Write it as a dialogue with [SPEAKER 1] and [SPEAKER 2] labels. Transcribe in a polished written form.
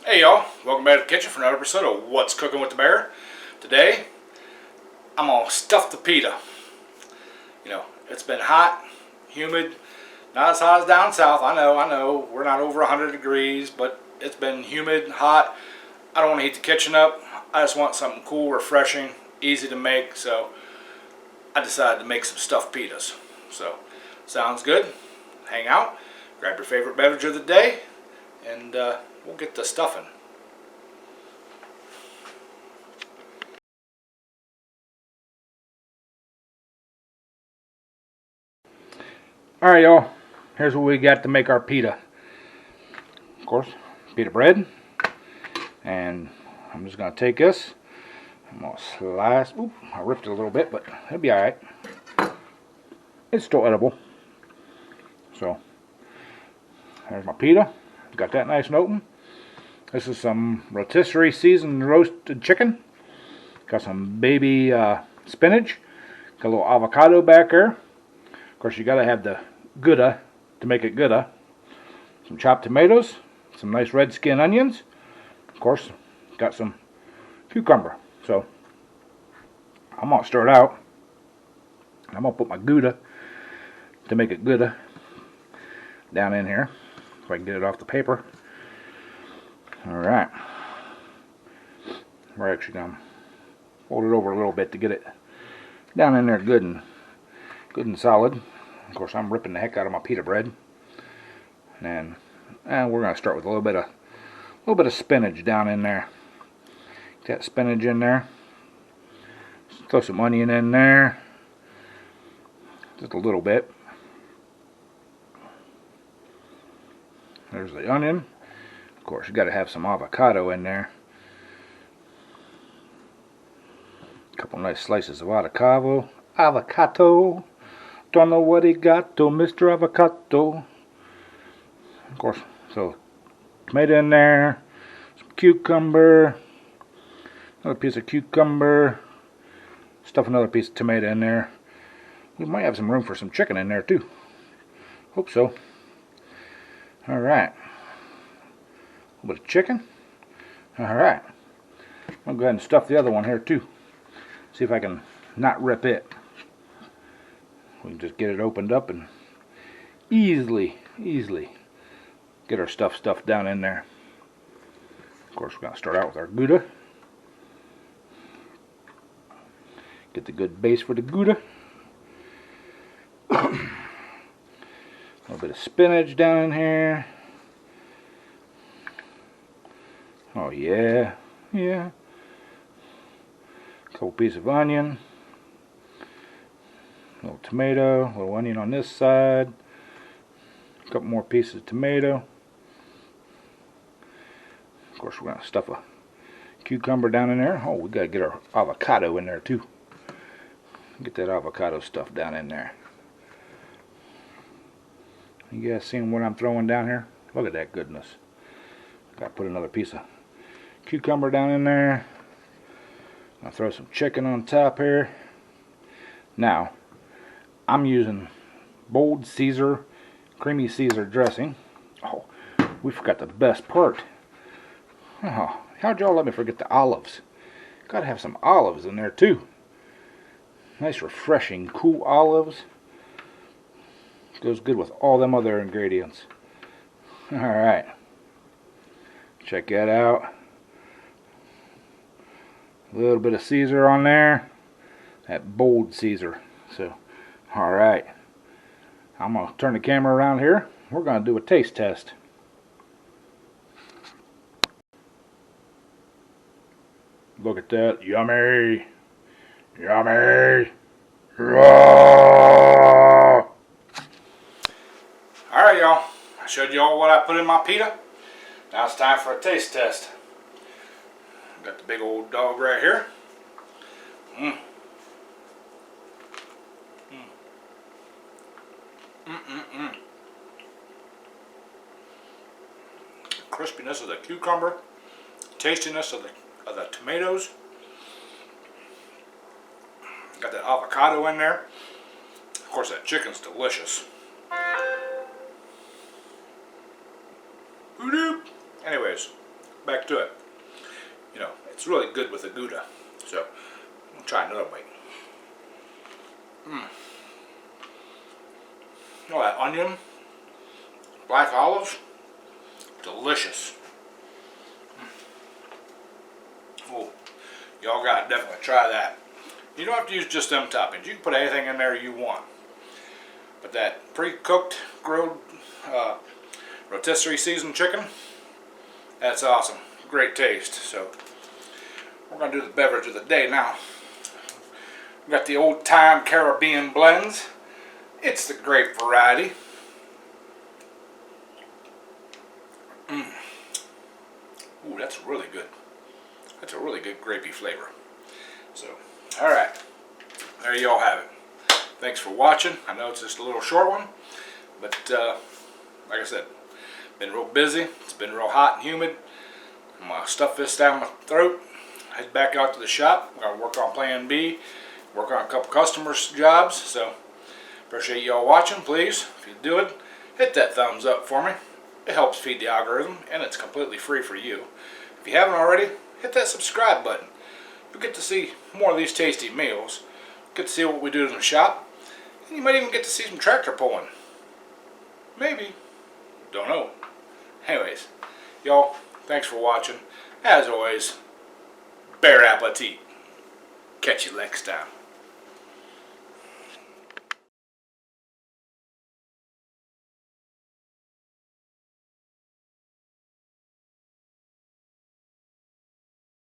[SPEAKER 1] Hey y'all, welcome back to the kitchen for another episode of What's Cooking with the Bear. Today, I'm gonna stuff the pita. You know, it's been hot, humid, not as hot as down south. I know, we're not over 100 degrees, but it's been humid, hot. I don't want to heat the kitchen up. I just want something cool, refreshing, easy to make, so I decided to make some stuffed pitas. So, sounds good. Hang out, grab your favorite beverage of the day, and we'll get the stuffing. Alright y'all, here's what we got to make our pita. Of course, pita bread. And I'm just going to take this, I'm going to slice, oop, I ripped it a little bit, but it'll be alright. It's still edible. So, there's my pita. Got that nice and open. This is some rotisserie seasoned roasted chicken. Got some baby spinach. Got a little avocado back there. Of course, you got to have the Gouda to make it Gouda. Some chopped tomatoes. Some nice red skin onions. Of course, got some cucumber. So, I'm going to start out. I'm going to put my Gouda to make it Gouda down in here. If I can get it off the paper. Alright. We're actually going to fold it over a little bit to get it down in there good and solid. Of course, I'm ripping the heck out of my pita bread. And we're going to start with a little bit of spinach down in there. Get that spinach in there. Throw some onion in there. Just a little bit. There's the onion. Of course, you got to have some avocado in there. A couple nice slices of avocado. Don't know what he got, though, Mr. Avocado. Of course, so tomato in there. Some cucumber. Another piece of cucumber. Stuff another piece of tomato in there. We might have some room for some chicken in there, too. Hope so. Alright. A little bit of chicken. Alright. I'll go ahead and stuff the other one here too. See if I can not rip it. We can just get it opened up and easily get our stuff stuffed down in there. Of course, we're going to start out with our Gouda. Get the good base for the Gouda. A little bit of spinach down in here. Oh yeah. Couple pieces of onion. A little tomato, a little onion on this side. A couple more pieces of tomato. Of course, we're going to stuff a cucumber down in there. Oh, we got to get our avocado in there too. Get that avocado stuff down in there. You guys seeing what I'm throwing down here? Look at that goodness. Got to put another piece of cucumber down in there. I'll throw some chicken on top here. Now, I'm using bold Caesar, creamy Caesar dressing. Oh, we forgot the best part. Oh, how'd y'all let me forget the olives? Got to have some olives in there too. Nice, refreshing, cool olives. Goes good with all them other ingredients. Alright. Check that out. A little bit of Caesar on there. That bold Caesar. So, alright. I'm going to turn the camera around here. We're going to do a taste test. Look at that. Yummy. Yummy. Raw. Alright y'all, I showed you all what I put in my pita. Now it's time for a taste test. Got the big old dog right here. Crispiness of the cucumber, tastiness of the tomatoes. Got that avocado in there. Of course, that chicken's delicious. Anyways, back to it. You know, it's really good with the Gouda. So, I'll try another bite. Oh, that onion, black olives, delicious. Oh, y'all gotta definitely try that. You don't have to use just them toppings. You can put anything in there you want. But that pre-cooked, grilled, rotisserie seasoned chicken, that's awesome. Great taste. So, we're going to do the beverage of the day now. We've got the old time Caribbean blends. It's the grape variety. Ooh, that's really good. That's a really good grapey flavor. So, alright. There you all have it. Thanks for watching. I know it's just a little short one. But, like I said, been real busy. It's been real hot and humid. I'm going to stuff this down my throat. Head back out to the shop. I'm going to work on plan B. Work on a couple customers' jobs. So, appreciate y'all watching. Please, if you do it, hit that thumbs up for me. It helps feed the algorithm, and it's completely free for you. If you haven't already, hit that subscribe button. You'll get to see more of these tasty meals. Get to see what we do in the shop. And you might even get to see some tractor pulling. Maybe. Don't know. Anyways, y'all, thanks for watching. As always, bear appetit. Catch you next time.